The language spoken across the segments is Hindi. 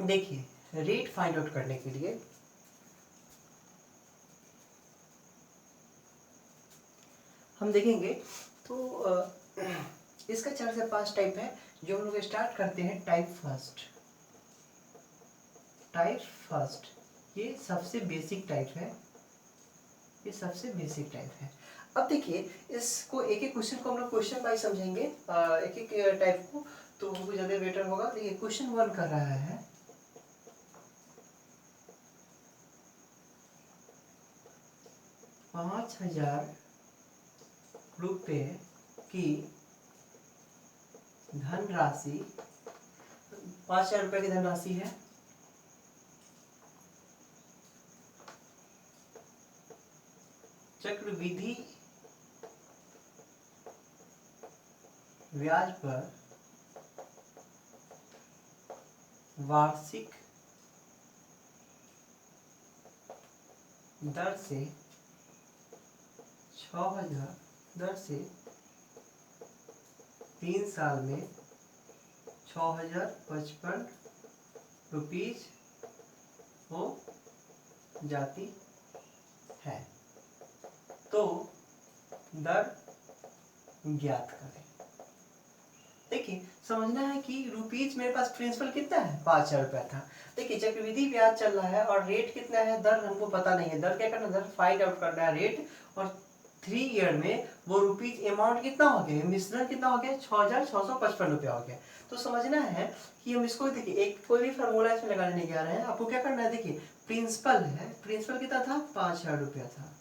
देखिए रेट फाइंड आउट करने के लिए हम देखेंगे तो इसका 4 से 5 टाइप है। जो हम लोग स्टार्ट करते हैं टाइप फर्स्ट, ये सबसे बेसिक टाइप है, ये सबसे बेसिक टाइप है। अब देखिए इसको एक एक क्वेश्चन को हम लोग क्वेश्चन वाइज समझेंगे, एक एक टाइप को, तो हमको ज़्यादा बेटर होगा। देखिए क्वेश्चन 1 कर रहा है 5,000 रुपये की धनराशि, 5,000 रुपये की धनराशि है। चक्रवृद्धि ब्याज पर वार्षिक दर से 6,000 दर से 3 साल में 6,055 रुपीज हो जाती है, तो दर ज्ञात करें। देखिए समझना है कि रुपीज मेरे पास प्रिंसिपल कितना है, 5,000 रुपया था। देखिए चक्रवृद्धि ब्याज चल रहा है और रेट कितना है, दर हमको पता नहीं है। दर क्या करना है, दर फाइंड आउट करना है रेट, और 3 ईयर में वो रुपीज अमाउंट कितना हो गया, मिश्रण कितना हो गया, 6,655 रुपया हो गया। तो समझना है कि हम इसको देखिए एक कोई भी फार्मूला इसमें लगाने नहीं जा रहे हैं। आपको क्या करना है, देखिए प्रिंसिपल है, प्रिंसिपल कितना था, 5,000 रुपया था,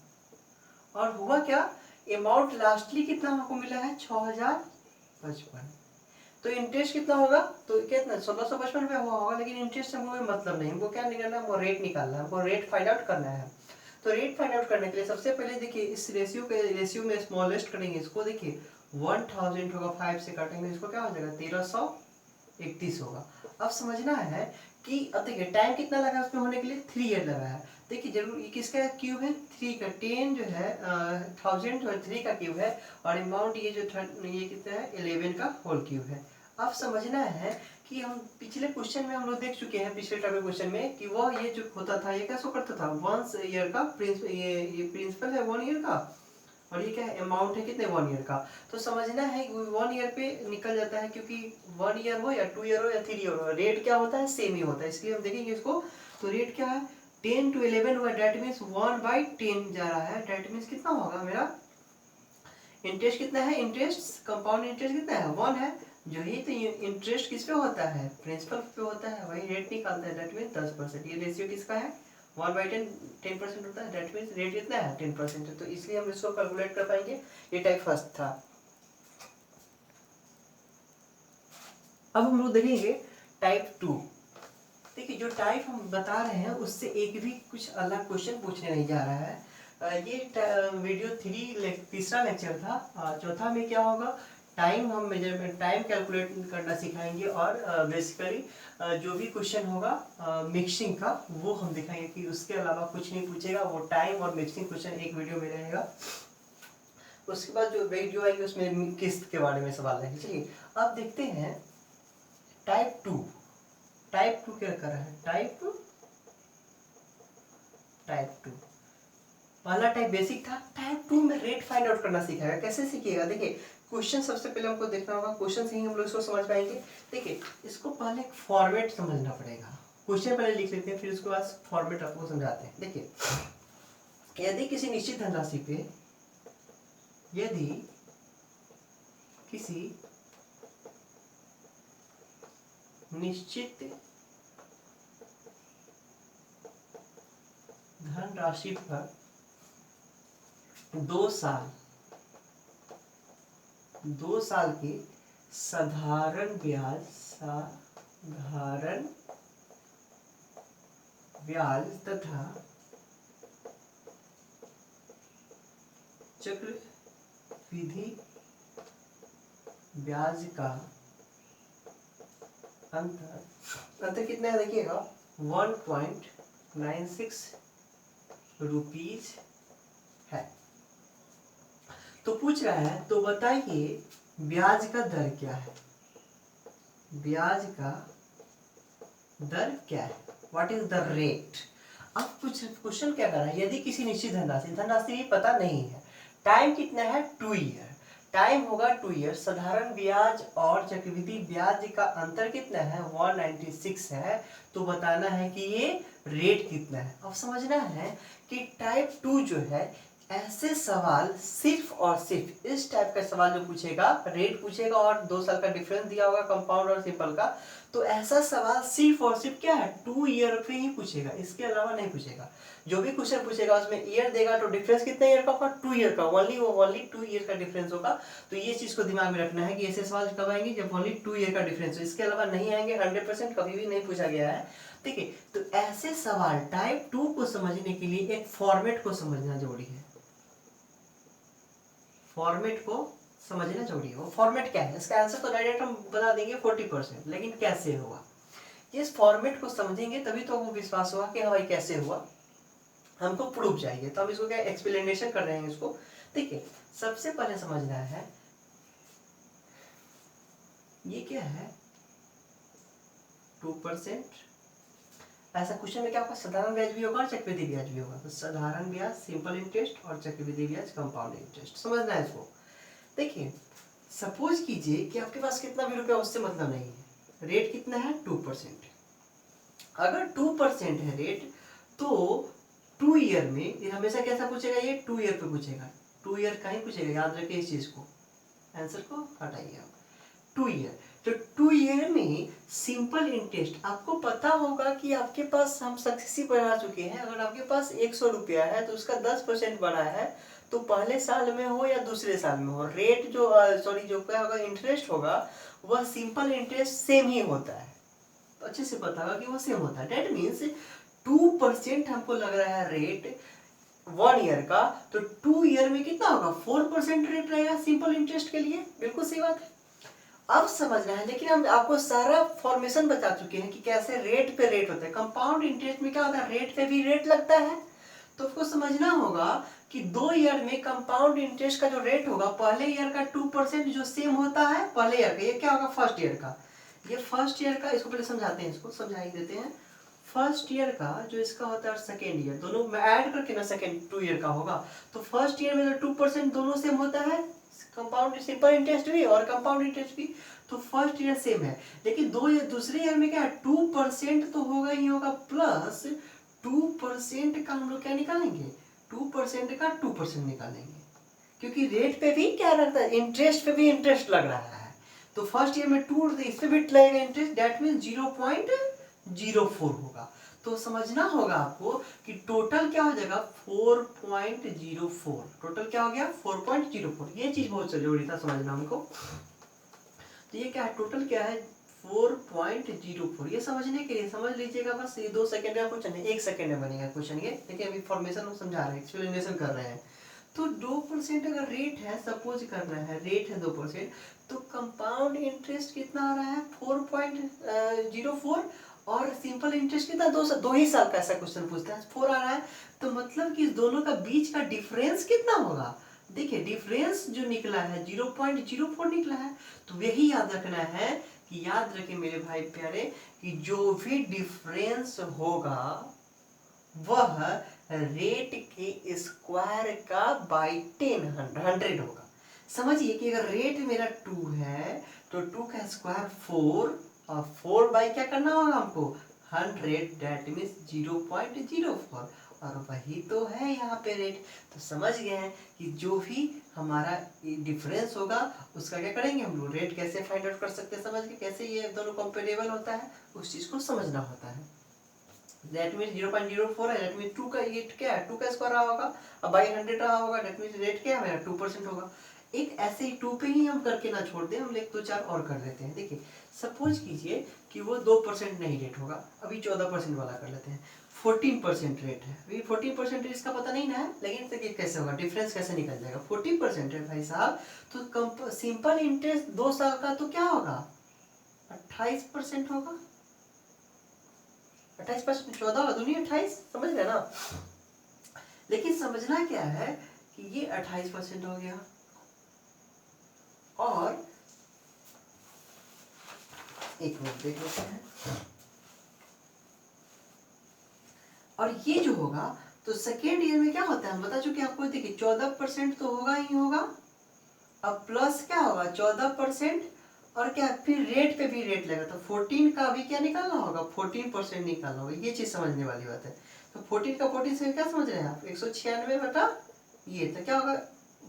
और हुआ क्या, अमाउंट लास्टली कितना हमको मिला है, 6,055। तो इंटरेस्ट कितना होगा, तो कितना 1,655 रुपया हुआ होगा, लेकिन इंटरेस्ट से हमको मतलब नहीं, हमको क्या निकालना है, हमको रेट निकालना है, हमको रेट फाइंड आउट करना है। तो रेट फाइंड आउट करने के लिए सबसे पहले देखिए इस रेशियो में स्मॉलेस्ट करेंगे इसको। देखिए 1,000 होगा, 5 से काटेंगे इसको, क्या हो जाएगा, 1,331 होगा। अब समझना है कि अब देखिए टाइम कितना लगा उसमें होने के लिए, 3 ईयर लगा है। देखिए जरूर ये किसका क्यूब है, 3 का, 10 जो है 1000 जो है 3 का क्यूब है, और अमाउंट ये जो ये कितना है, 11 का होल क्यूब है। अब समझना है कि हम पिछले क्वेश्चन में हम लोग देख चुके हैं, पिछले टाइप क्वेश्चन में, कि वह ये जो होता था ये क्या शो करता था, 1 ईयर का ये प्रिंसिपल है 1 ईयर का, और ये क्या है, अमाउंट है कितने, 1 ईयर का। तो समझना है 1 ईयर पे निकल जाता है, क्योंकि 1 ईयर हो या 2 ईयर हो या 3 ईयर हो, रेट क्या होता है, सेम ही होता है। इसलिए हम देखेंगे इसको, तो रेट क्या है, 10 to 11 हुआ, डेट मीन्स 1/10 जा रहा है, डेट मीन्स कितना होगा मेरा, इंटरेस्ट कितना है, इंटरेस्ट कंपाउंड इंटरेस्ट कितना है, 1 है। जो ही तो इंटरेस्ट किस पे होता है, प्रिंसिपल पे होता है, वही रेट निकालता है, डेट मीन्स 10%। ये रेशियो किसका है, 1/10, 10% होता है, डेट मीन्स रेट कितना है, 10% है। तो इसलिए हम इसको कैलकुलेट कर पाएंगे। ये टाइप फर्स्ट था। अब हम लोग देखेंगे टाइप 2। देखिए जो टाइप हम बता रहे हैं उससे एक भी कुछ अलग क्वेश्चन पूछने नहीं जा रहा है। ये वीडियो 3 तीसरा लेक्चर था। चौथा में क्या होगा, टाइम हम मेजरमेंट टाइम कैलकुलेट करना सिखाएंगे, और बेसिकली जो भी क्वेश्चन होगा मिक्सिंग का वो हम दिखाएंगे, कि उसके अलावा कुछ नहीं पूछेगा, वो टाइम और मिक्सिंग क्वेश्चन एक वीडियो में रहेगा। उसके बाद जो वीडियो आएगी उसमें किस्त के बारे में सवाल रहेंगे। चलिए अब देखते हैं टाइप 2। टाइप 2 क्या कर रहा है, टाइप 2 पहला टाइप बेसिक था, टाइप 2 में रेट फाइंड आउट करना सीखेगा। कैसे सीखिएगा, देखिए क्वेश्चन सबसे पहले हमको देखना होगा, क्वेश्चन से ही हम लोग इसको समझ पाएंगे। देखिए इसको पहले एक फॉर्मेट समझना पड़ेगा, क्वेश्चन पहले लिख लेते हैं, फिर उसके बाद फॉर्मेट आपको समझाते हैं। देखिए यदि किसी निश्चित धनराशि पे, यदि किसी निश्चित धनराशि पर 2 साल के साधारण ब्याज तथा चक्रवृद्धि ब्याज का अंतर कितना है, देखिएगा 1.96 रुपीज है। तो पूछ रहा है, तो बताइए ब्याज का दर क्या है, ब्याज का दर क्या है, व्हाट इज द रेट। अब कुछ क्वेश्चन क्या कर रहा है, यदि किसी निश्चित धनराशि भी पता नहीं है, टाइम कितना है 2 ईयर, टाइम होगा 2 ईयर, साधारण ब्याज और चक्रवृद्धि ब्याज का अंतर कितना है 196 है, तो बताना है कि ये रेट कितना है। अब समझना है कि टाइप 2 जो है, ऐसे सवाल सिर्फ और सिर्फ इस टाइप का सवाल जो पूछेगा, रेट पूछेगा और 2 साल का डिफरेंस दिया होगा कंपाउंड और सिंपल का, तो ऐसा सवाल सिर्फ और सिर्फ क्या है 2 ईयर पे ही पूछेगा, इसके अलावा नहीं पूछेगा। जो भी क्वेश्चन पूछेगा उसमें ईयर देगा, तो डिफरेंस कितने ईयर का होगा 2 ईयर का, ओनली 2 ईयर का डिफरेंस होगा। तो ये चीज को दिमाग में रखना है कि ऐसे सवाल कब आएंगे जब ओनली 2 ईयर का डिफरेंस हो, इसके अलावा नहीं आएंगे, 100% कभी भी नहीं पूछा गया है। ठीक है, तो ऐसे सवाल टाइप 2 को समझने के लिए एक फॉर्मेट को समझना जरूरी है, फॉर्मेट को समझना जरूरी है। वो फॉर्मेट क्या है, इसका आंसर तो डायरेक्ट हम बता देंगे 40%, लेकिन कैसे हुआ, इस फॉर्मेट को समझेंगे तभी तो हमको विश्वास होगा कि हाँ भाई कैसे हुआ, हमको प्रूफ चाहिए। तो हम इसको क्या एक्सप्लेनेशन कर रहे हैं इसको। देखिए सबसे पहले समझना है ये क्या है 2%। ऐसा क्वेश्चन में क्या होगा, साधारण ब्याज भी होगा और चक्रवृद्धि ब्याज भी होगा। तो साधारण ब्याज सिंपल इंटरेस्ट और चक्रवृद्धि ब्याज कंपाउंड इंटरेस्ट, समझना है इसको। देखिए सपोज कीजिए कि आपके पास कितना भी रुपया उससे मतलब नहीं है, रेट कितना है 2%। अगर 2% है रेट तो 2 ईयर में ये हमेशा कैसा पूछेगा, ये 2 ईयर पे पूछेगा, 2 ईयर का ही पूछेगा, याद रखिए इस चीज को, आंसर को हटाइए आप 2 ईयर। तो 2 ईयर में सिंपल इंटरेस्ट, आपको पता होगा कि आपके पास, हम सक्सेसिव पढ़ा चुके हैं, अगर आपके पास 100 रुपया है तो उसका 10% बढ़ा है, तो पहले साल में हो या दूसरे साल में हो, रेट जो जो क्या होगा इंटरेस्ट होगा वह सिंपल इंटरेस्ट सेम ही होता है। तो अच्छे से पता होगा कि वो सेम होता है। डेट मीन्स 2% हमको लग रहा है रेट 1 ईयर का, तो 2 ईयर में कितना होगा 4% रेट रहेगा सिंपल इंटरेस्ट के लिए, बिल्कुल सही बात है। अब समझना है, लेकिन हम आपको सारा फॉर्मेशन बता चुके हैं कि कैसे रेट पे रेट होता है। कंपाउंड इंटरेस्ट में क्या होता है, रेट पे भी रेट लगता है। तो उसको समझना होगा कि 2 ईयर में कंपाउंड इंटरेस्ट का जो रेट होगा, पहले ईयर का 2% जो सेम होता है पहले ईयर का, ये क्या होगा फर्स्ट ईयर का, ये फर्स्ट ईयर का, इसको पहले समझाते हैं, इसको समझा ही देते हैं। फर्स्ट ईयर का जो इसका होता है सेकेंड ईयर, दोनों में ऐड करके ना सेकेंड 2 ईयर का होगा, तो फर्स्ट ईयर में जो 2% दोनों सेम होता है, कंपाउंड सिंपल इंटरेस्ट भी और कंपाउंड इंटरेस्ट भी, तो फर्स्ट ईयर सेम है। लेकिन दूसरे ईयर में क्या है 2% तो होगा ही होगा, प्लस 2% का हम लोग क्या निकालेंगे, 2% का 2% निकालेंगे, क्योंकि रेट पे भी क्या रहता है, इंटरेस्ट पे भी इंटरेस्ट लग रहा है। तो फर्स्ट ईयर में 2 इस पे भी लगेगा इंटरेस्ट, दैट मीन 0.04 होगा। तो समझना होगा आपको कि टोटल क्या हो जाएगा 4.04, टोटल क्या हो गया 4.04। ये चीज बहुत जरूरी था समझना हमको। तो ये क्या है, टोटल क्या है 4.04। ये समझने के लिए समझ लीजिएगा, बस ये 2 सेकंड का क्वेश्चन है, 1 सेकंड में बनेगा क्वेश्चन ये, देखिए अभी फॉर्मेशन हम समझा रहे हैं, एक्सप्लेनेशन कर रहे हैं। तो 2% अगर रेट है, सपोज करना है रेट है 2%, तो कंपाउंड इंटरेस्ट कितना आ रहा है 4.04, और सिंपल इंटरेस्ट कितना 2 ही साल का, ऐसा क्वेश्चन पूछता है 4 आ रहा है। तो मतलब कि दोनों का बीच का डिफरेंस कितना होगा, देखिए डिफरेंस जो निकला है 0.04 निकला है। तो यही याद रखना है कि याद रखें मेरे भाई प्यारे कि जो भी डिफरेंस होगा वह रेट के स्क्वायर का बाई 100 होगा। समझिए कि अगर रेट मेरा 2 है तो 2 का स्क्वायर 4, और 4 बाई क्या करना होगा हमको 100, दैट मीन्स 0.04, और वही तो है यहाँ पे रेट। तो समझ गए हैं कि जो भी हमारा डिफरेंस होगा उसका क्या करेंगे हम लोग, रेट कैसे फाइंड आउट कर सकते हैं, समझ के कैसे ये दोनों कंपेरेबल होता है उस चीज को समझना होता है। दैट मीन्स 0.04 है, दैट मीन्स 2 का ये क्या है 2 का स्क्वायर रहा होगा, अब बाई 100 रहा होगा, दैट मीन्स रेट क्या है मेरा 2% होगा। एक ऐसे ही 2 पे ही हम करके ना छोड़ दें, हम 1 2 4 और कर लेते हैं। देखिए सपोज कीजिए कि वो 2% नहीं रेट होगा, अभी 14% वाला कर लेते हैं, 14% रेट है, अभी 14% इसका पता नहीं ना है, लेकिन देखिए कैसे होगा, डिफरेंस कैसे निकल जाएगा। 14% है भाई साहब, तो सिंपल इंटरेस्ट 2 साल का तो क्या होगा 28% होगा, 28%, 14 होगा, दुनिया 28, समझ रहे ना। लेकिन समझना क्या है कि ये 28% हो गया, और एक मिनट देख लेते हैं, और ये जो होगा तो सेकेंड ईयर में क्या होता है हम बता चुके आपको। देखिए 14% तो होगा ही होगा, अब प्लस क्या होगा 14%, और क्या फिर रेट पे भी रेट लगेगा, तो 14 का अभी क्या निकालना होगा 14% निकालना होगा। ये चीज समझने वाली बात है। तो 14 का 14 से क्या समझ रहे हैं आप, 196 बटा ये, तो क्या होगा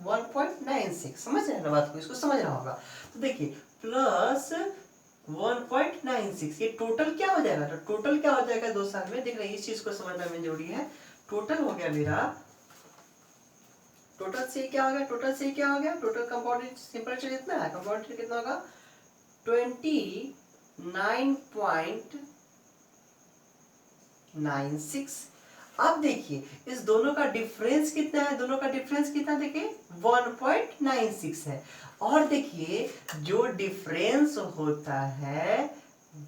1.96। समझ रहे हैं ना बात को, इसको समझना होगा। तो देखिए प्लस 1.96, ये टोटल क्या हो जाएगा, तो टोटल क्या हो जाएगा 2 साल में। देख रहे हैं इस चीज को समझना में जरूरी है। टोटल हो गया मेरा, टोटल से क्या हो गया, टोटल से क्या हो गया, टोटल कंपाउंड सिंपल चीज कितना है, कंपाउंड कितना होगा 29.96। अब देखिए इस दोनों का डिफरेंस कितना है, दोनों का डिफरेंस कितना देखिए 1.96 है। और देखिए जो डिफरेंस होता है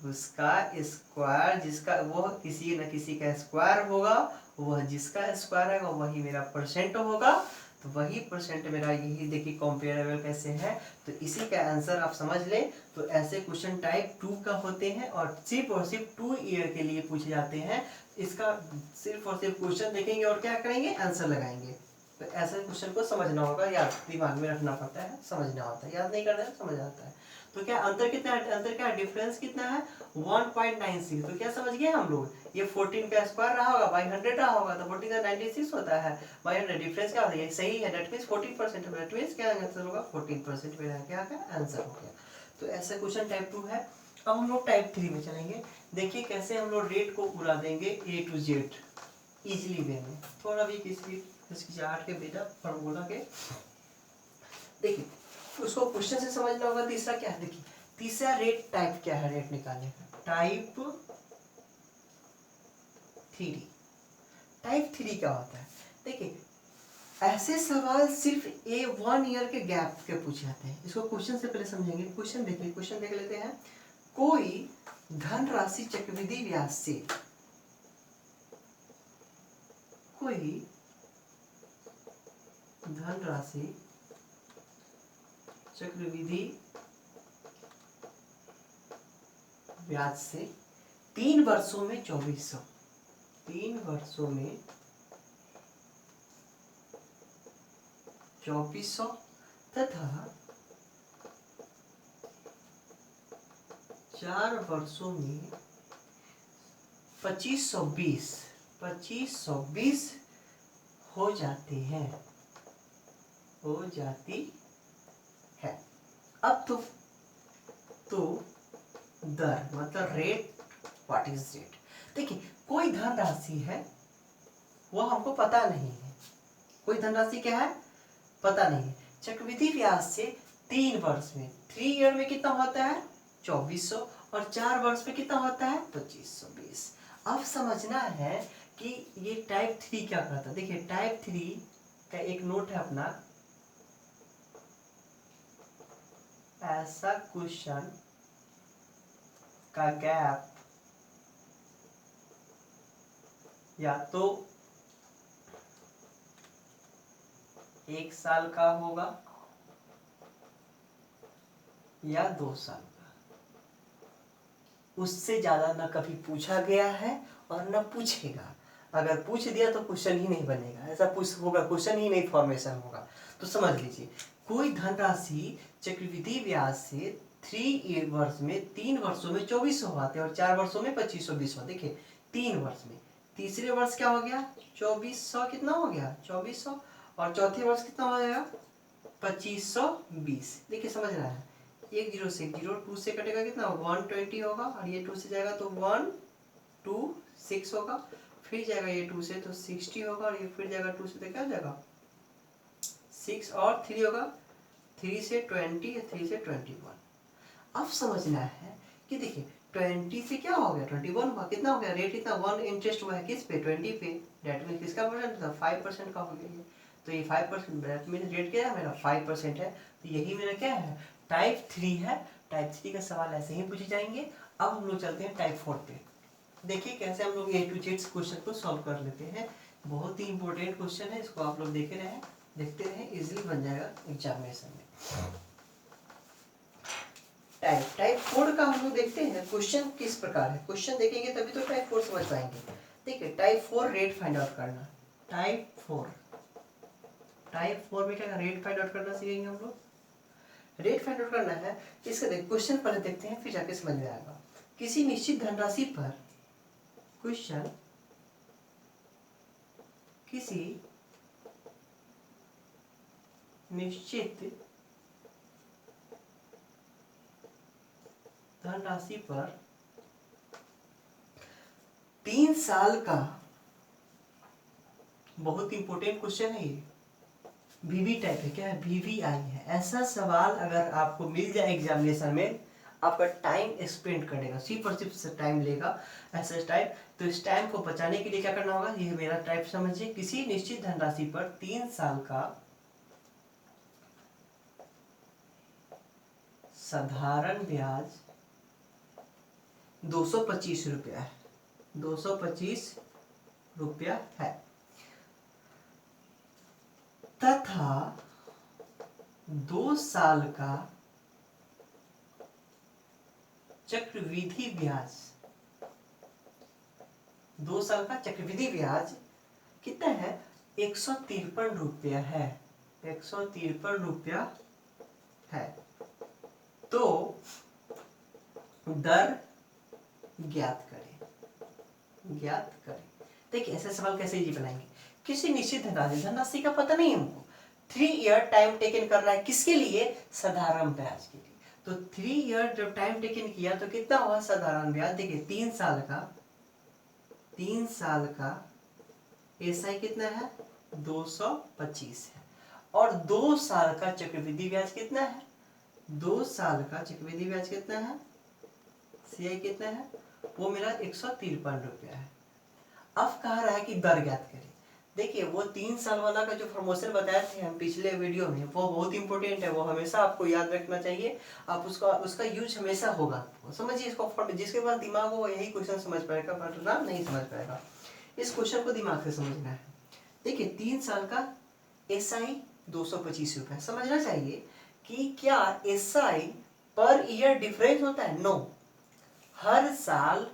उसका स्क्वायर, जिसका वो किसी न किसी का स्क्वायर होगा, वह जिसका स्क्वायर है वही मेरा परसेंट होगा। तो वही परसेंट मेरा, यही देखिए कंपेरेबल कैसे है, तो इसी का आंसर आप समझ लें। तो ऐसे क्वेश्चन टाइप 2 का होते हैं और सिर्फ 2 ईयर के लिए पूछे जाते हैं। इसका सिर्फ और सिर्फ क्वेश्चन देखेंगे और क्या करेंगे आंसर लगाएंगे। तो ऐसे क्वेश्चन को समझना होगा, याद दिमाग में रखना पड़ता है, समझना होता है, याद नहीं करना है समझ आता है। तो क्या अंतर कितना है, अंतर क्या है, डिफरेंस कितना है 1.96। तो क्या समझ गए हम लोग, ये 14 का स्क्वायर रहा होगा बाई 100 रहा होगा, तो 14 का 96 होता है बाई 100, डिफरेंस क्या होता है सही है, दैट मींस 14% है, दैट मींस क्या आंसर होगा 14% मेरा क्या आंसर हो गया। तो ऐसा क्वेश्चन टाइप 2 है। अब हम लोग टाइप 3 में चलेंगे। देखिए कैसे हम लोग रेट को उड़ा देंगे A to Z easily way में। थोड़ा भी किसी हिचकिचाहट के बिना फॉर्मूला के देखिए उसको क्वेश्चन से समझना होगा। तीसरा क्या है, देखिए तीसरा रेट टाइप क्या है, रेट निकालने का टाइप 3। टाइप 3 क्या होता है, देखिए ऐसे सवाल सिर्फ 1 ईयर के गैप के पूछे जाते हैं। इसको क्वेश्चन से पहले समझेंगे। क्वेश्चन देखिए, क्वेश्चन देख लेते हैं। कोई धनराशि चक्रवृद्धि ब्याज से, कोई धनराशि चक्रवृद्धि ब्याज से 3 वर्षों में 2400, 3 वर्षों में 2400 तथा 4 वर्षों में 2520 हो जाते हैं, हो जाती है। अब तो दर मतलब रेट, व्हाट इज रेट। देखिए कोई धनराशि है वो हमको पता नहीं है, कोई धनराशि क्या है पता नहीं है। चक्रवृद्धि ब्याज से 3 वर्ष में, 3 ईयर में कितना होता है 2400, और 4 वर्ष में कितना होता है 2520। अब समझना है कि ये टाइप 3 क्या करता है। देखिए टाइप 3 का एक नोट है अपना, ऐसा क्वेश्चन का गैप या तो 1 साल का होगा या 2 साल का, उससे ज्यादा न कभी पूछा गया है और न पूछेगा। अगर पूछ दिया तो क्वेश्चन ही नहीं बनेगा, ऐसा पूछ होगा क्वेश्चन ही नहीं फॉर्मेशन होगा। तो समझ लीजिए कोई धनराशि चक्रवृद्धि ब्याज से 3 वर्ष में, 3 वर्षों में 2400 आते हैं और 4 वर्षों में 2520 होते। देखिए 3 वर्ष में, तीसरे वर्ष क्या हो गया 2400, कितना हो गया 2400, और चौथे वर्ष कितना हो जाएगा 2520। देखिए समझ रहा है, 1 0 से 0, 2 से कटेगा कितना 120 होगा, और ये 2 से जाएगा तो 126 होगा, फिर जाएगा ये 2 से तो 60 होगा, और ये फिर जाएगा 2 से तो क्या हो जाएगा 6, और 3 होगा, 3 से 20, 3 से 21। अब समझना है कि देखिए 20 से क्या हो गया 21 हुआ, कितना हो गया रेट इतना 1 इंटरेस्ट हुआ है किस पे 20 पे, डेट मीन किसका परसेंट था 5% का हो गया। तो ये 5% डेट मीन रेट क्या है मेरा 5% है। तो यही मेरा क्या है टाइप 3 है। टाइप 3 का सवाल ऐसे ही पूछे जाएंगे। अब हम लोग चलते हैं टाइप 4 पे। देखिए कैसे हम लोग A to Z क्वेश्चन को सॉल्व कर लेते हैं। बहुत ही इंपॉर्टेंट क्वेश्चन है, इसको आप लोग देखते रहें, इजीली बन जाएगा एग्जामिनेशन में। टाइप 4 का हम लोग देखते हैं क्वेश्चन किस प्रकार है। क्वेश्चन देखेंगे तभी तो टाइप 4 समझ पाएंगे। ठीक है, टाइप 4 रेट फाइंड आउट करना। टाइप 4 में क्या रेट फाइंड आउट करना सीखेंगे हम लोग। रेट फाइंड आउट करना है। इसका देख क्वेश्चन पहले देखते हैं, फिर जाके समझ में आएगा। किसी निश्चित धनराशि पर क्वेश्चन किसी निश्चित धनराशि पर 3 साल का, बहुत इंपॉर्टेंट क्वेश्चन है ये, वीवी टाइप है। क्या है? वीवीआई है। ऐसा सवाल अगर आपको मिल जाए एग्जामिनेशन में, आपका टाइम स्पेंड करेगा, सिर्फ और सिर्फ टाइम लेगा ऐसा टाइप। तो इस टाइम को बचाने के लिए क्या करना होगा, ये मेरा टाइप समझिए। किसी निश्चित धनराशि पर 3 साल का साधारण ब्याज 225 रुपया है, 225 रुपया है, तथा 2 साल का चक्रवृद्धि ब्याज, 2 साल का चक्रवृद्धि ब्याज कितना है? 153 रुपया है, 153 रुपया है। तो दर ज्ञात करें, ज्ञात करें। देखिए ऐसे सवाल कैसे जी बनाएंगे। किसी निश्चित धनराशि का पता नहीं हमको, 3 ईयर टाइम टेकन कर रहा है, किसके लिए? साधारण ब्याज के लिए। तो 3 ईयर जब टाइम टेकन किया तो कितना हुआ साधारण ब्याज? देखिए 3 साल का एसआई कितना है? 225 है। और 2 साल का चक्रवृद्धि ब्याज कितना है? 2 साल का चक्रवृद्धि ब्याज कितना है? सीआई कितना है? वो मेरा 153 रुपया है। अब कह रहा है कि दर ज्ञात करें। देखिए वो 3 साल वाला का जो फॉर्मूला बताए थे हम पिछले वीडियो में, वो बहुत इंपॉर्टेंट है, वो हमेशा आपको याद रखना चाहिए। आप उसका यूज हमेशा होगा, समझिए इसको। जिसके पास दिमाग हो यही क्वेश्चन समझ पाएगा, वरना नहीं समझ पाएगा। इस क्वेश्चन को दिमाग से समझना है। देखिए 3 साल का एसआई 225 रुपये, समझना चाहिए कि क्या एसआई पर ईयर डिफरेंस होता है? नो, हर साल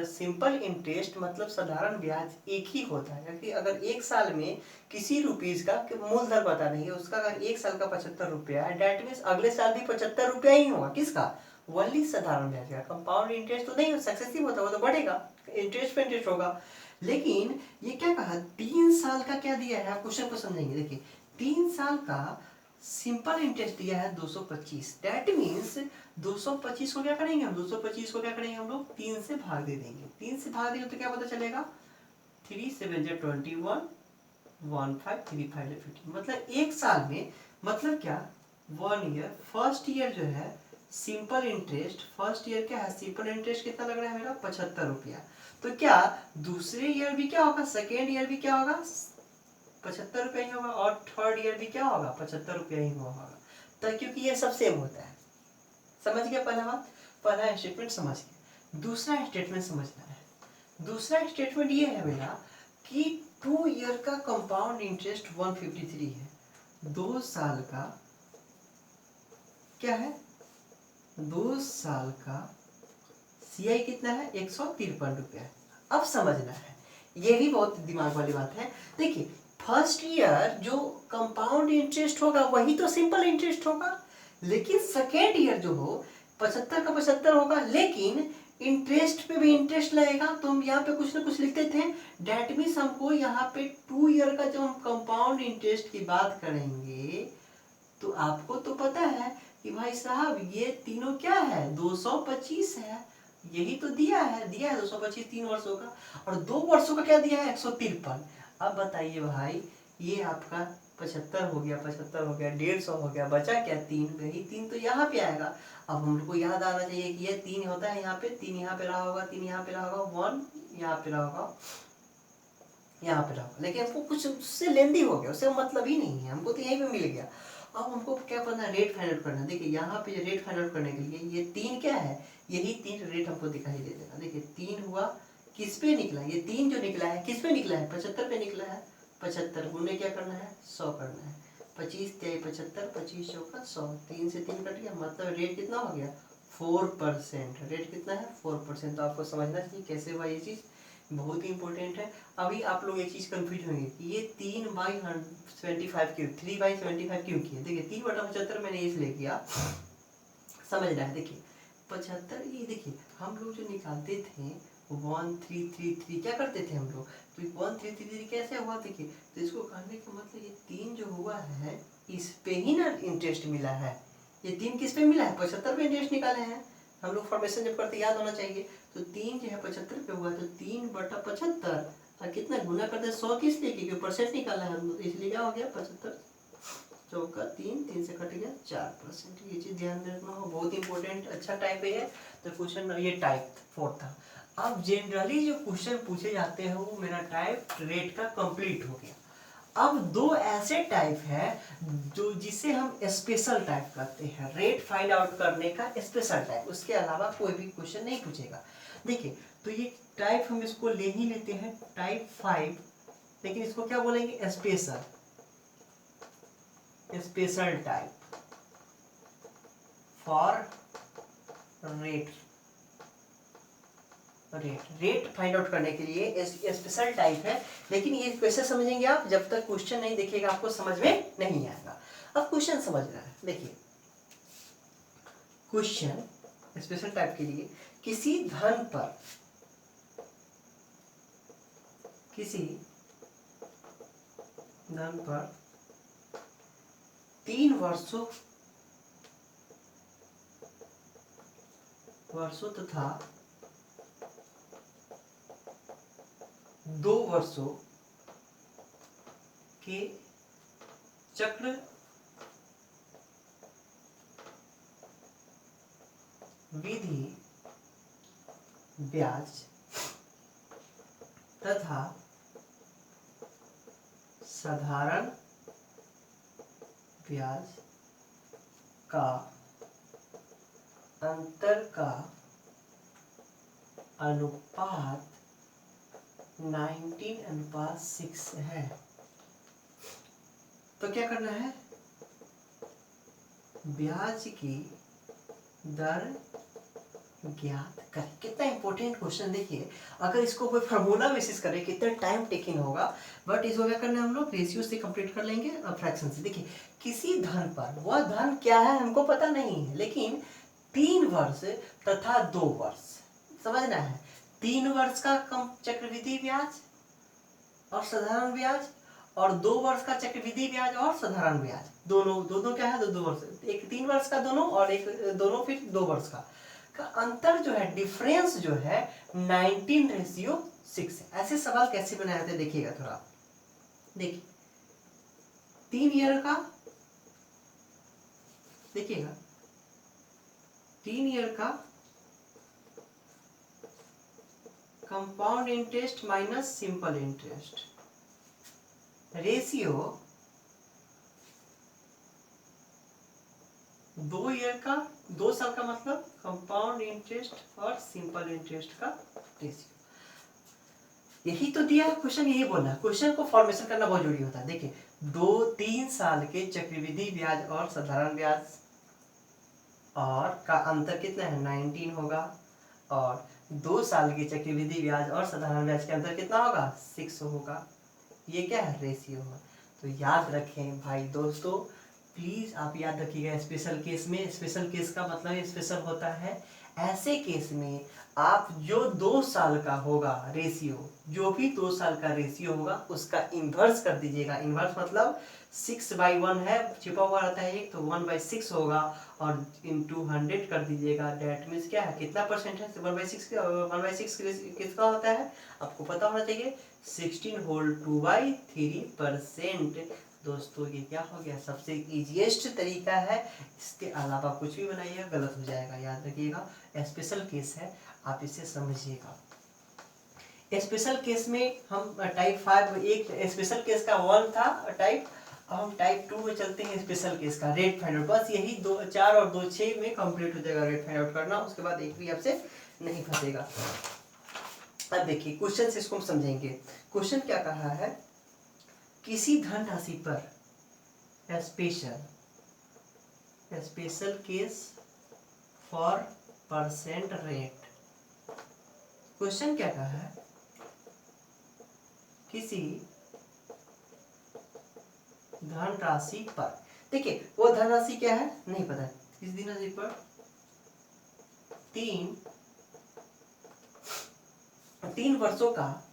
सिंपल इंटरेस्ट मतलब साधारण ब्याज एक ही होता है। क्योंकि अगर एक साल में किसी रुपीज का मूल दर पता नहीं है, उसका अगर एक साल का 75 रुपया है, डेट मीन्स अगले साल भी 75 रुपया ही होगा। किसका? वही साधारण ब्याज का। कंपाउंड इंटरेस्ट तो नहीं सक्सेसिव होता, वो तो बढ़ेगा, इंटरेस्ट पे इंटरेस्ट होगा। लेकिन ये क्या कहा, 3 साल का क्या दिया है, आप क्वेश्चन को समझेंगे। देखिए 3 साल का सिंपल इंटरेस्ट दिया है 225, दैट मीन्स 225 को क्या करेंगे हम, 225 को क्या करेंगे हम लोग, 3 से भाग दे देंगे। 3 से भाग देंगे तो क्या पता चलेगा, 3 7 जा 21, 15 3 5 15, मतलब एक साल में, मतलब क्या 1 ईयर। फर्स्ट ईयर जो है सिंपल इंटरेस्ट, फर्स्ट ईयर क्या है सिंपल इंटरेस्ट कितना लग रहा है मेरा, 75 रुपया। तो क्या दूसरे ईयर भी क्या होगा, सेकेंड ईयर भी क्या होगा, 75 रुपया ही होगा, और थर्ड ईयर भी क्या होगा, 75 रुपया ही होगा। तो क्योंकि ये सब सेम होता है। समझ गया पहला बात, पहला स्टेटमेंट समझ गया। दूसरा स्टेटमेंट समझना है। दूसरा स्टेटमेंट ये है मेरा कि 2 ईयर का कंपाउंड इंटरेस्ट 153 है, 2 साल का क्या है, 2 साल का सीआई कितना है, 153 रुपया है। अब समझना है, ये भी बहुत दिमाग वाली बात है। देखिए फर्स्ट ईयर जो कंपाउंड इंटरेस्ट होगा वही तो सिंपल इंटरेस्ट होगा, लेकिन सेकेंड ईयर जो हो 75 का 75 होगा, लेकिन इंटरेस्ट पे भी इंटरेस्ट लगेगा। तो हम यहाँ पे कुछ ना कुछ लिखते थे, डेट मीन्स हमको यहाँ पे 2 ईयर का जब हम कंपाउंड इंटरेस्ट की बात करेंगे तो आपको तो पता है कि भाई साहब ये तीनों क्या है, 225 है, यही तो दिया है 225 3 वर्षों का, और 2 वर्षों का क्या दिया है 153। अब बताइए भाई, ये आपका 75 हो गया, 75 हो गया, 150 हो गया, बचा क्या 3, वही 3 तो यहाँ पे आएगा। अब हमको याद आना चाहिए कि ये 3 होता है यहाँ पे, 3 यहाँ पे रहा होगा, 3 यहाँ पे रहा होगा, 1 यहाँ पे रहा होगा, यहाँ पे रहा, लेकिन हमको कुछ उससे लेंदी हो गया, उससे मतलब ही नहीं है, हमको तो यहीं पे मिल गया। अब हमको क्या करना है, रेट फाइंड आउट करना है। देखिए यहाँ पे रेट फाइंड आउट करने के लिए ये 3 क्या है, यही 3 रेट हमको दिखाई दे देगा। देखिए 3 हुआ, किस पे निकला, ये 3 जो निकला है किस पे निकला है, 75 पे निकला है। 75 गुने क्या करना है, 100 करना है। 25 तिहाई 75, 25 चौका 100, 3 से 3 कट गया, मतलब रेट कितना हो गया 4%। रेट कितना है 4%। तो आपको समझना चाहिए कैसे हुआ ये चीज़, बहुत ही इंपॉर्टेंट है। अभी आप लोग एक चीज कंफ्यूज होंगे कि ये 3/75 क्यों, 3/75 क्यों किया। देखिए 3/75 मैंने इसलिए किया, समझ रहा है। देखिए 75, ये देखिए हम लोग जो निकालते थे 1333 क्या करते थे हम लोग, तो 1333 कैसे हुआ देखिए। तो इसको कहने का मतलब ये 3 जो हुआ है इस पे ही ना इंटरेस्ट मिला है। ये 3 किस पे मिला है, 75 पे इंटरेस्ट निकाले हैं हम लोग। फॉर्मेशन जब करते याद होना चाहिए। तो 3 जो है 75 पे हुआ, तो 3/75 और कितना गुना करते 100 किस लिए, क्योंकि परसेंट निकाला है हम लोग, इसलिए क्या हो गया 75 चौका 3, 3 से कट गया 4%। ये चीज ध्यान रखना हो, बहुत इंपॉर्टेंट। अच्छा टाइप है। तो क्वेश्चन ये टाइप 4 था। अब जनरली जो क्वेश्चन पूछे जाते हैं वो मेरा टाइप रेट का कंप्लीट हो गया। अब दो ऐसे टाइप है जो जिसे हम स्पेशल टाइप कहते हैं, रेट फाइंड आउट करने का स्पेशल टाइप, उसके अलावा कोई भी क्वेश्चन नहीं पूछेगा। देखिए तो ये टाइप हम इसको ले ही लेते हैं टाइप 5, लेकिन इसको क्या बोलेंगे, special, special type for rate. Rate find out करने के लिए स्पेशल टाइप है, लेकिन ये कैसे समझेंगे आप, जब तक क्वेश्चन नहीं देखिएगा आपको समझ में नहीं आएगा। अब क्वेश्चन समझना है। देखिए क्वेश्चन स्पेशल टाइप के लिए, किसी धन पर, किसी धन पर 3 वर्षों तथा 2 वर्षों के चक्र विधि ब्याज तथा साधारण ब्याज का अंतर का अनुपात 19:6 है। तो क्या करना है, ब्याज की दर ज्ञात करें। कितना इंपॉर्टेंट क्वेश्चन। देखिए अगर इसको कोई फार्मूला बेसिस करें कितना टाइम टेकिंग होगा, बट इसको क्या करना है हम लोग रेशियो से कंप्लीट कर लेंगे और फ्रैक्शन से। देखिए किसी धन पर, वह धन क्या है हमको पता नहीं है, लेकिन 3 वर्ष तथा 2 वर्ष, समझना है 3 वर्ष का कम चक्रवृद्धि ब्याज और साधारण ब्याज, और 2 वर्ष का चक्रवृद्धि ब्याज और साधारण ब्याज, दोनों क्या है, 2 वर्ष, एक 3 वर्ष का दोनों और एक दोनों फिर 2 वर्ष का अंतर जो है, डिफरेंस जो है 19:6 है। ऐसे सवाल कैसे बनाए जाते हैं देखिएगा थोड़ा। देखिए 3 ईयर का, देखिएगा 3 ईयर का compound interest minus simple interest ratio 2 year का, 2 साल का मतलब कंपाउंड इंटरेस्ट और सिंपल इंटरेस्ट का रेशियो। यही तो दिया क्वेश्चन, यही बोलना है। क्वेश्चन को फॉर्मेशन करना बहुत जरूरी होता है। देखिए 2-3 साल के चक्रवृद्धि ब्याज और साधारण ब्याज और का अंतर कितना है 19 होगा, और 2 साल के चक्रवृद्धि ब्याज और साधारण ब्याज के अंतर कितना होगा 6 होगा। ये क्या है रेशियो है। तो याद रखें भाई दोस्तों, प्लीज आप याद रखिएगा। स्पेशल केस में, स्पेशल केस का मतलब स्पेशल होता है ऐसे केस में आप जो 2 साल का होगा रेशियो, जो भी 2 साल का रेशियो होगा उसका इन्वर्स कर दीजिएगा। इन्वर्स मतलब 6/1 है, छिपा हुआ रहता है एक, तो 1/6 होगा और इंटू 100 कर दीजिएगा। डेट मीन्स क्या है, कितना परसेंट है 1/6 किसका होता है आपको पता होना चाहिए, 16 होल 2/3%। दोस्तों ये क्या हो गया, सबसे इजीएस्ट तरीका है। इसके अलावा कुछ भी बनाइएगा गलत हो जाएगा, याद रखिएगा। स्पेशल केस है, आप इसे समझिएगा। स्पेशल केस में हम टाइप 5, एक स्पेशल केस का 1 था टाइप, अब हम टाइप 2 में चलते हैं स्पेशल केस का रेट फाइंड आउट। बस यही 2, 4 और 2, 6 में कंप्लीट हो जाएगा रेट फाइंड आउट करना, उसके बाद एक भी आपसे नहीं फंसेगा। अब देखिए क्वेश्चन से इसको हम समझेंगे। क्वेश्चन क्या कहा है, किसी धनराशि पर special case for percent rate. Question क्या कहा है, किसी धनराशि पर, देखिए वो धनराशि क्या है नहीं पता है, किस धनराशि पर 3 वर्षों का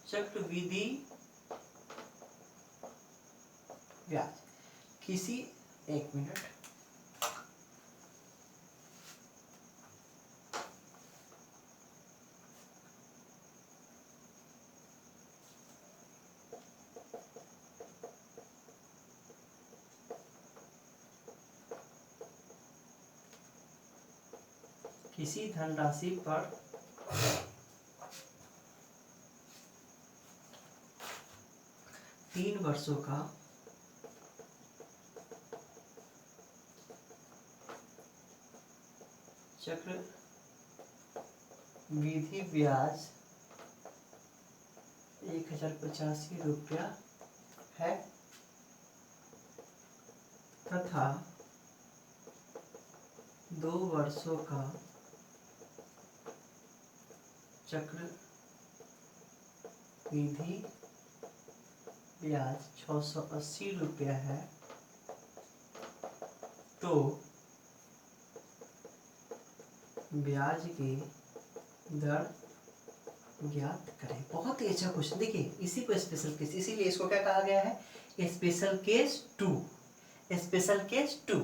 चक्रवृद्धि ब्याज, किसी, एक मिनट, किसी धनराशि पर 3 वर्षों का चक्रवृद्धि ब्याज 1085 रुपया है तथा 2 वर्षों का चक्रवृद्धि ब्याज 680 रुपया है, तो ब्याज की दर ज्ञात करें। बहुत ही अच्छा क्वेश्चन, देखिए इसी को स्पेशल केस, इसीलिए इसको क्या कहा गया है, स्पेशल केस 2। स्पेशल केस 2,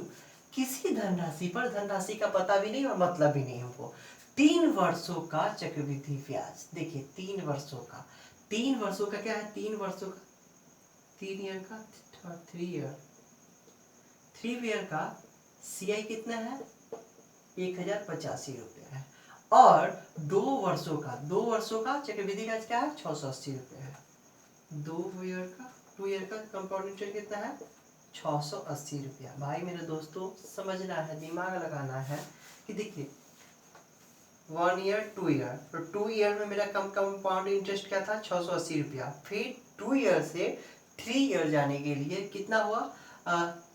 किसी धनराशि पर, धनराशि का पता भी नहीं और मतलब भी नहीं हमको, 3 वर्षों का चक्रवृद्धि ब्याज, देखिए 3 वर्षों का, 3 वर्षों का क्या है, 3 वर्षों का, 3 ईयर का, 3 ईयर का CI कितना है, 1085 रुपया है, और 2 वर्षों का, 2 वर्षों का चक्रवृद्धि ब्याज क्या है, 680 रुपया है। 2 ईयर का कंपाउंड इंटरेस्ट कितना है, 680 रुपया। भाई मेरे दोस्तों समझना है, दिमाग लगाना है कि देखिए 1 ईयर 2 ईयर, तो 2 ईयर में मेरा कंपाउंड इंटरेस्ट क्या था, 680 रुपया, फिर 2 ईयर से 3 ईयर जाने के लिए कितना हुआ,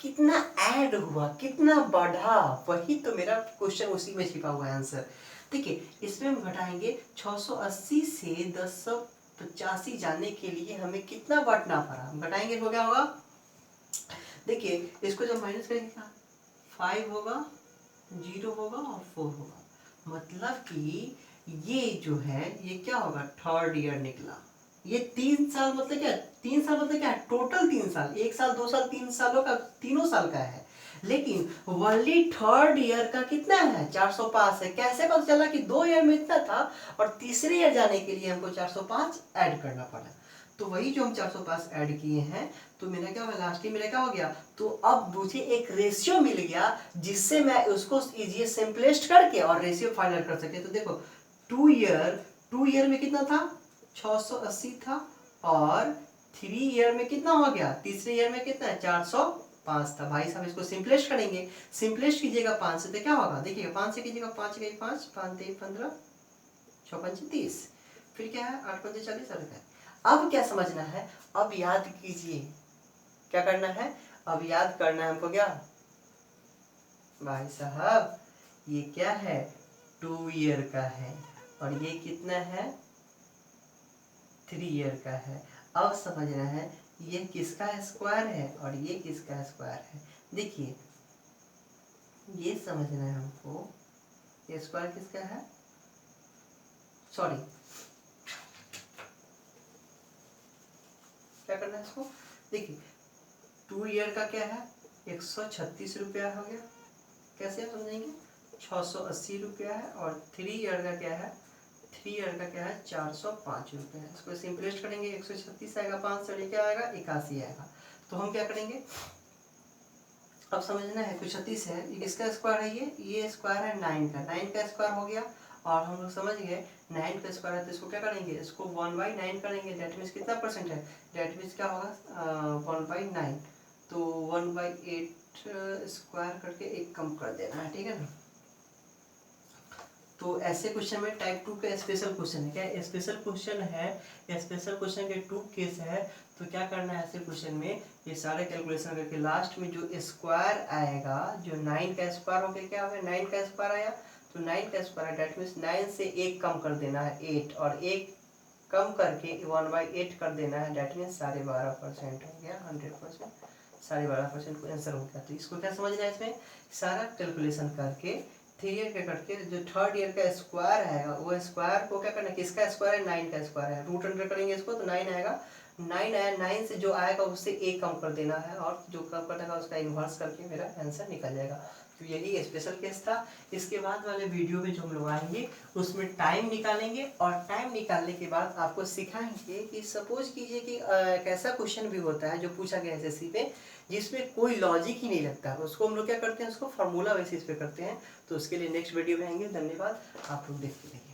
कितना ऐड हुआ, कितना बढ़ा, वही तो मेरा क्वेश्चन, उसी में छिपा हुआ है आंसर। देखिए इसमें हम घटाएंगे 680 से 1085 जाने के लिए हमें कितना बढ़ना पड़ा, हम घटाएंगे तो क्या होगा, देखिए इसको जब माइनस करेंगे 5 होगा, 0 होगा और 4 होगा, मतलब कि ये जो है ये क्या होगा, 3rd ईयर निकला। ये 3 साल मतलब क्या, 3 साल मतलब क्या है, टोटल 3 साल, 1 साल 2 साल 3 सालों का, तीनों साल का है, लेकिन ओनली 3rd ईयर का कितना है, 405 है। कैसे पता चला कि 2 ईयर में इतना था और तीसरे ईयर जाने के लिए हमको 405 ऐड करना पड़ा, तो वही जो हम 405 ऐड किए हैं, तो मेरा क्या होगा, लास्ट मेरा क्या हो गया, तो अब मुझे एक रेशियो मिल गया जिससे मैं उसको इजी सिंपलेस्ट करके और रेशियो फाइनल कर सके। तो देखो 2 ईयर में कितना था, 680 था, और 3 ईयर में कितना हो गया, तीसरे ईयर में कितना है, 405 था। भाई साहब इसको सिंपलेस्ट करेंगे, सिंपलेस्ट कीजिएगा 5 से, तो क्या होगा, देखिएगा 5 से कीजिएगा, 5 गई 5, 5 3 15, 6 5 30, फिर क्या है 8 5 40 है। अब क्या समझना है, अब याद कीजिए, क्या करना है, अब याद करना है हमको, क्या भाई साहब ये क्या है, 2 ईयर का है, और ये कितना है, 3 ईयर का है। अब समझना है ये किसका स्क्वायर है और ये किसका स्क्वायर है। देखिए ये समझना है हमको, ये स्क्वायर किसका है, सॉरी क्या करना है इसको, देखिए 2 ईयर का क्या है, 136 रुपया हो गया, कैसे समझेंगे, 680 रुपया है, और 3 ईयर का क्या है, 3 ईयर का क्या है, 405 रुपये है। इसको सिंपलेस्ट करेंगे, 136 आएगा, 5 से क्या आएगा, 81 आएगा। तो हम क्या करेंगे, अब समझना है 136 है, ये किसका स्क्वायर है, ये स्क्वायर है 9 का, 9 का स्क्वायर हो गया, और हम लोग समझ गए 9 का स्क्वायर है, तो इसको क्या करेंगे, इसको 1/9 करेंगे, डेट मीन्स कितना परसेंट है, डेट मीन्स क्या होगा 1/9, तो 1/8 स्क्वायर करके एक कम कर देना है, ठीक है ना। तो ऐसे क्वेश्चन में टाइप 2 का स्पेशल क्वेश्चन है, क्या स्पेशल क्वेश्चन है, स्पेशल क्वेश्चन के 2 केस है, तो क्या करना है ऐसे क्वेश्चन में, ये सारे कैलकुलेशन करके लास्ट में जो स्क्वायर आएगा, जो 9 का स्क्वायर हो गया, क्या हो गया 9 का स्क्वायर आया, तो 9 का स्क्वायर है, डेट मीन्स 9 से 1 कम कर देना है 8, और 1 कम करके 1/8 कर देना है, डेट मीन्स 12.5% हो गया, 100% 12.5% को आंसर हो गया। तो इसको क्या समझना है, इसमें सारा कैलकुलेशन करके 3 ईयर का करके जो थर्ड ईयर का स्क्वायर आएगा वो स्क्वायर को क्या करना है, किसका स्क्वायर है, 9 का स्क्वायर है, रूट अंडर करेंगे इसको तो 9 आएगा, 9 आया, 9 से जो आएगा उससे 1 कम कर देना है, और जो कम कर देगा उसका इन्वर्स करके मेरा आंसर निकल जाएगा। तो यही स्पेशल केस था। इसके बाद वाले वीडियो में जो हम लोग आएंगे उसमें टाइम निकालेंगे, और टाइम निकालने के बाद आपको सिखाएंगे कि सपोज कीजिए कि एक ऐसा क्वेश्चन भी होता है जो पूछा गया एसएससी पे जिसमें कोई लॉजिक ही नहीं लगता, उसको हम लोग क्या करते हैं, उसको फार्मूला बेसिस पे करते हैं। तो उसके लिए नेक्स्ट वीडियो में आएंगे। धन्यवाद, आप लोग देखते रहिए।